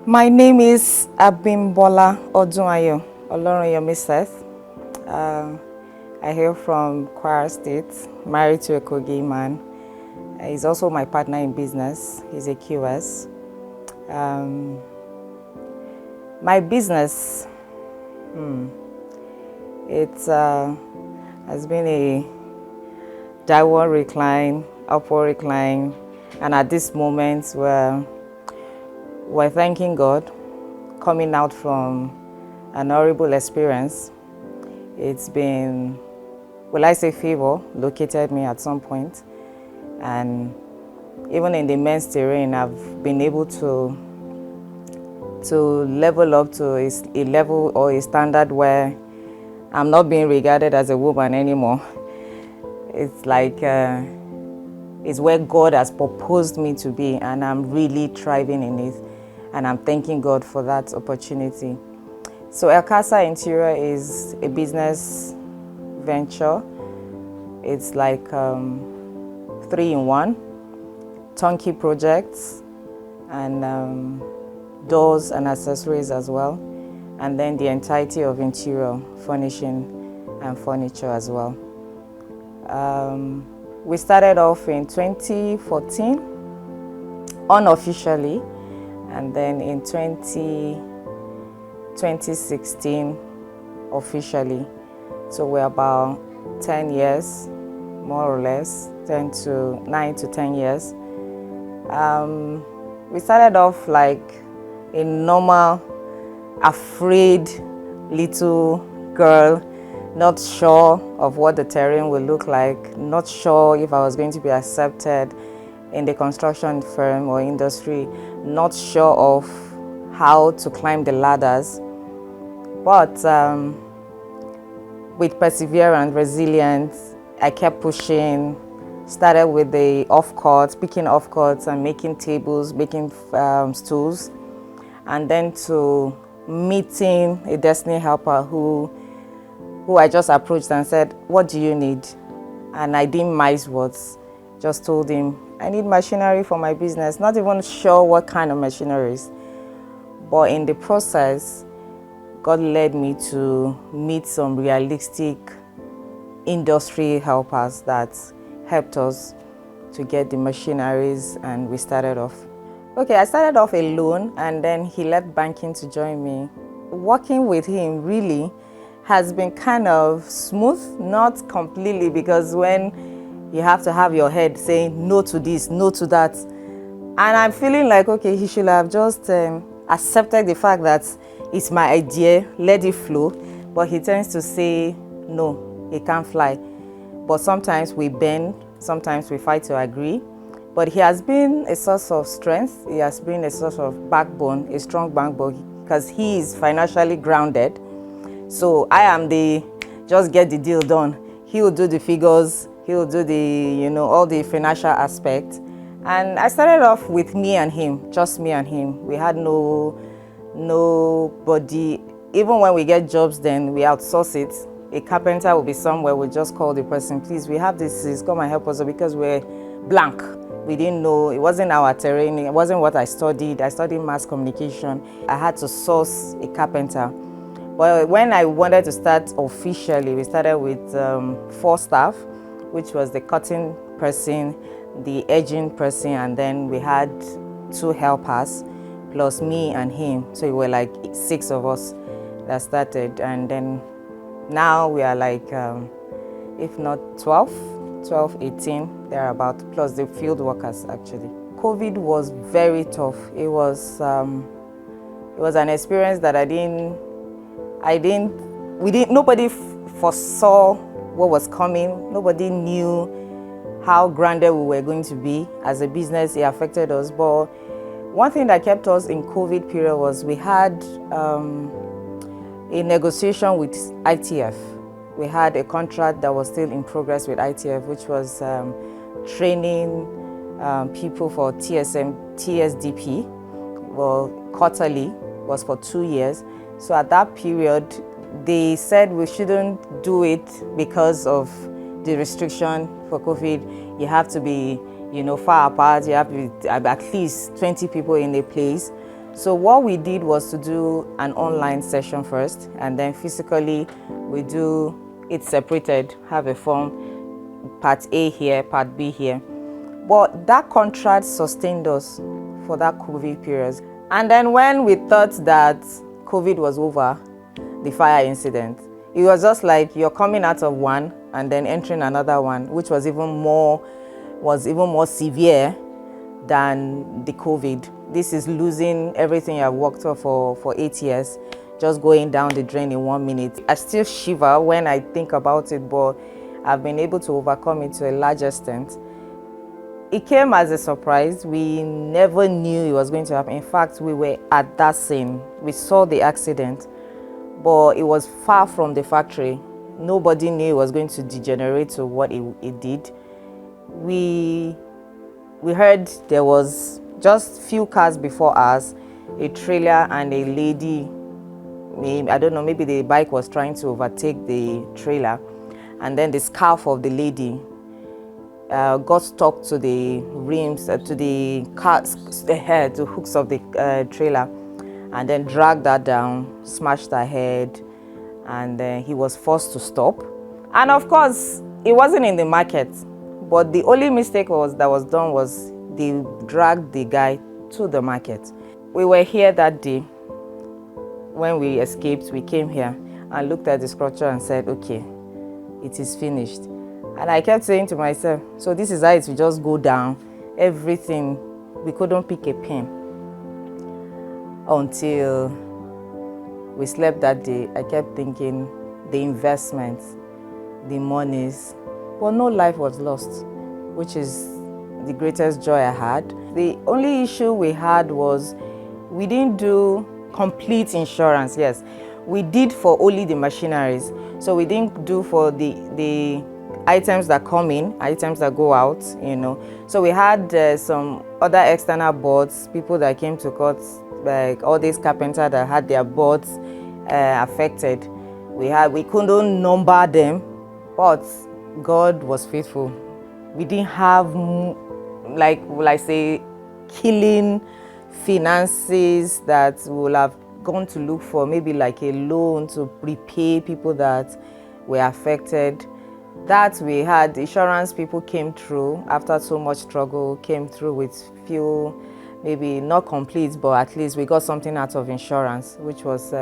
My name is Abimbola Odunayo, Olorunyomi Seth. I hail from Kwara State, married to a Kogi man. He's also my partner in business. He's a QS. My business, it has been a downward recline, upward recline, and at this moment we're thanking God, coming out from an horrible experience. It's been, will I say favor, located me at some point, and even in the men's terrain, I've been able to level up to a level or a standard where I'm not being regarded as a woman anymore. It's like, it's where God has proposed me to be, and I'm really thriving in it, and I'm thanking God for that opportunity. So El Casa Interior is a business venture. It's like 3-in-1, turnkey projects, and doors and accessories as well, and then the entirety of interior furnishing and furniture as well. We started off in 2014 unofficially, and then in 2016 officially. So we're about 10 years, more or less, 9 to 10 years. We started off like a normal, afraid little girl, not sure of what the terrain will look like, not sure if I was going to be accepted in the construction firm or industry, not sure of how to climb the ladders. But with perseverance, resilience, I kept pushing. Started with the off-cuts, picking off-cuts and making tables, making stools, and then to meeting a destiny helper who I just approached and said, "What do you need?" And I didn't mince words, just told him, "I need machinery for my business," not even sure what kind of machineries. But in the process, God led me to meet some realistic industry helpers that helped us to get the machineries, and we started off. Okay, I started off alone, and then he left banking to join me. Working with him really has been kind of smooth, not completely, because when you have to have your head saying no to this, no to that, and I'm feeling like, okay, he should have just accepted the fact that it's my idea, let it flow, but he tends to say, no, it can't fly. But sometimes we bend, sometimes we fight to agree. But he has been a source of strength. He has been a source of backbone, a strong backbone, because he is financially grounded. So I am the just get the deal done. He will do the figures. He will do the, all the financial aspects. And I started off with me and him, just me and him. We had nobody. Even when we get jobs, then we outsource it. A carpenter will be somewhere, we just call the person, please, we have this, please come and help us, because we're blank. We didn't know, it wasn't our terrain, it wasn't what I studied. I studied mass communication. I had to source a carpenter. But when I wanted to start officially, we started with 4 staff, which was the cutting person, the edging person, and then we had 2 helpers, plus me and him. So we were like 6 of us that started, and then now we are like, if not 12, 18, thereabout, plus the field workers actually. COVID was very tough. It was an experience that nobody foresaw what was coming. Nobody knew how grounded we were going to be. As a business, it affected us. But one thing that kept us in COVID period was we had a negotiation with ITF. We had a contract that was still in progress with ITF, which was training people for TSDP. Well, quarterly was for 2 years. So at that period, they said we shouldn't do it because of the restriction for COVID. You have to be, far apart. You have to be at least 20 people in a place. So what we did was to do an online session first, and then physically we do it separated, have a form, part A here, part B here. But that contract sustained us for that COVID period. And then when we thought that COVID was over, the fire incident, it was just like you're coming out of one and then entering another one, which was even more severe than the COVID. This is losing everything I've worked for 8 years, just going down the drain in 1 minute. I still shiver when I think about it, but I've been able to overcome it to a large extent. It came as a surprise. We never knew it was going to happen. In fact, we were at that scene. We saw the accident, but it was far from the factory. Nobody knew it was going to degenerate to what it did. We heard there was just few cars before us, a trailer and a lady. I don't know, maybe the bike was trying to overtake the trailer, and then the scarf of the lady got stuck to the rims, to the head, the hooks of the trailer, and then dragged that down, smashed her head, and he was forced to stop. And of course, it wasn't in the market, but the only mistake that was done was they dragged the guy to the market. We were here that day. When we escaped, we came here and looked at the structure and said, okay, it is finished. And I kept saying to myself, so this is how it will just go down. Everything, we couldn't pick a pin until we slept that day. I kept thinking the investments, the monies, but no life was lost, which is the greatest joy I had. The only issue we had was we didn't do complete insurance. Yes, we did for only the machineries. So we didn't do for the items that come in, items that go out, you know. So we had some other external boards, people that came to court, like all these carpenters that had their boards affected. We couldn't number them, but God was faithful. We didn't have, like, will I say, killing finances that we will have gone to look for, maybe like a loan to repay people that were affected. That we had insurance people came through after so much struggle, came through with few, maybe not complete, but at least we got something out of insurance, which was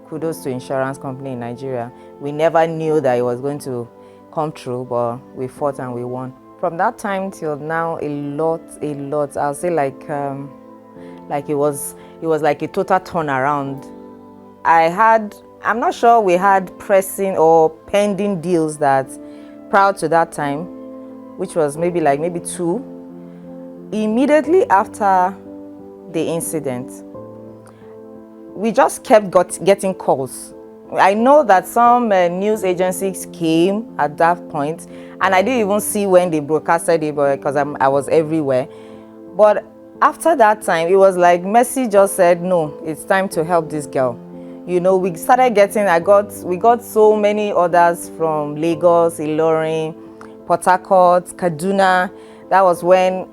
kudos to insurance company in Nigeria. We never knew that it was going to come through, but we fought and we won. From that time till now, a lot. I'll say like it was like a total turnaround. I'm not sure we had pressing or pending deals that prior to that time, which was maybe two. Immediately after the incident, we just kept getting calls. I know that some news agencies came at that point, and I didn't even see when they broadcasted it because I was everywhere. But after that time, it was like Mercy just said, no, it's time to help this girl. You know, we started getting, we got so many orders from Lagos, Ilorin, Port Harcourt, Kaduna. That was when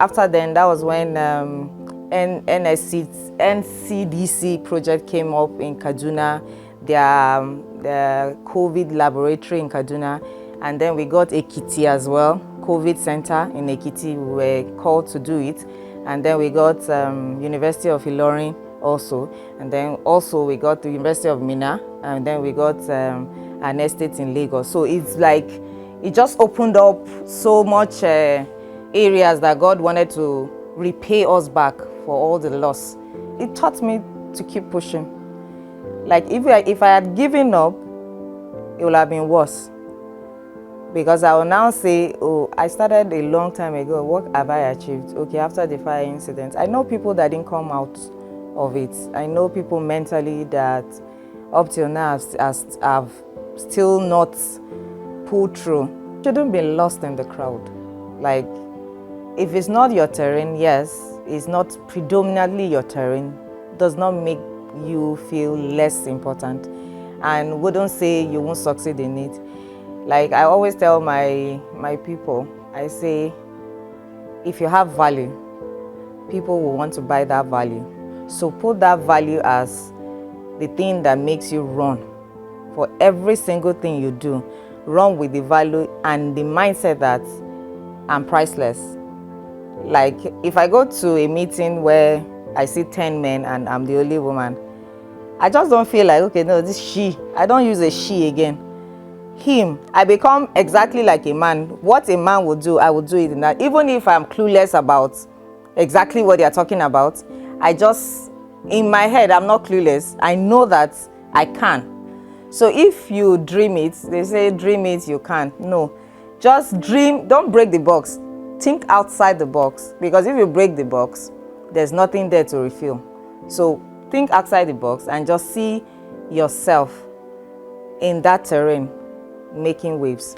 NCDC project came up in Kaduna, their COVID laboratory in Kaduna. And then we got Ekiti as well, COVID center in Ekiti, we were called to do it. And then we got University of Ilorin also. And then also we got the University of Minna. And then we got an estate in Lagos. So it's like, it just opened up so much areas that God wanted to repay us back for all the loss. It taught me to keep pushing. Like if I had given up, it would have been worse. Because I will now say, oh, I started a long time ago. What have I achieved? Okay, after the fire incident, I know people that didn't come out of it. I know people mentally that up till now have still not pulled through. Shouldn't be lost in the crowd. Like, if it's not your terrain, yes, it's not predominantly your terrain, does not make you feel less important, and wouldn't say you won't succeed in it. Like I always tell my people, I say, if you have value, people will want to buy that value. So put that value as the thing that makes you run. For every single thing you do, run with the value and the mindset that I'm priceless. Like if I go to a meeting where I see 10 men and I'm the only woman, I just don't feel like, okay, no, this she. I don't use a she again. Him. I become exactly like a man. What a man would do, I would do it in that. Even if I'm clueless about exactly what they're talking about, I just, in my head, I'm not clueless. I know that I can. So if you dream it, they say dream it, you can. No, just dream. Don't break the box. Think outside the box, because if you break the box, there's nothing there to refill. So think outside the box and just see yourself in that terrain making waves.